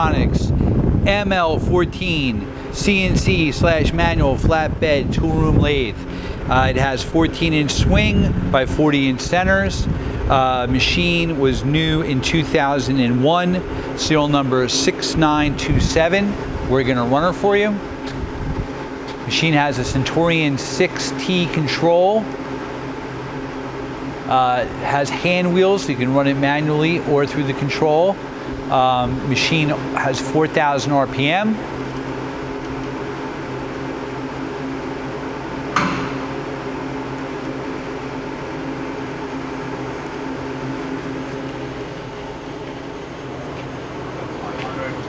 Milltronics ML14 CNC / manual flatbed toolroom lathe. It has 14-inch swing by 40-inch centers. Machine was new in 2001, serial number 6927. We're going to run her for you. Machine has a Centurion 6T control. Has hand wheels, so you can run it manually or through the control. Machine has 4,000 RPM.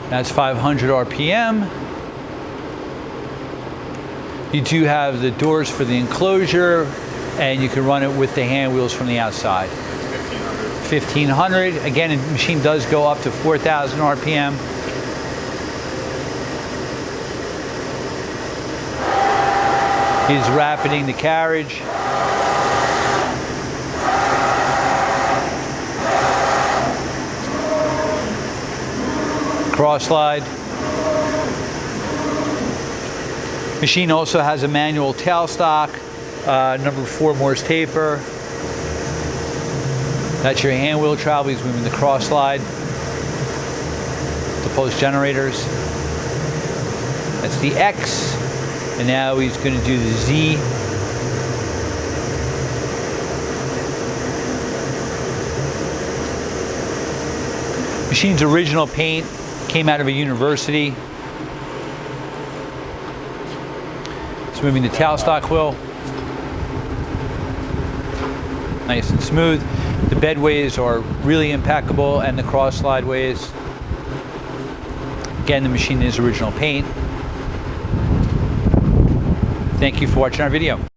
That's 500 RPM. You do have the doors for the enclosure, and you can run it with the hand wheels from the outside. 1500. Again, the machine does go up to 4,000 RPM. He's rapiding the carriage. Cross slide. Machine also has a manual tailstock, number 4 Morse taper. That's your hand wheel travel. He's moving the cross slide. The post generators. That's the X. And now he's going to do the Z. Machine's original paint came out of a university. It's moving the tailstock wheel. Nice and smooth. The bed ways are really impeccable, and the cross slide ways. Again, the machine is original paint. Thank you for watching our video.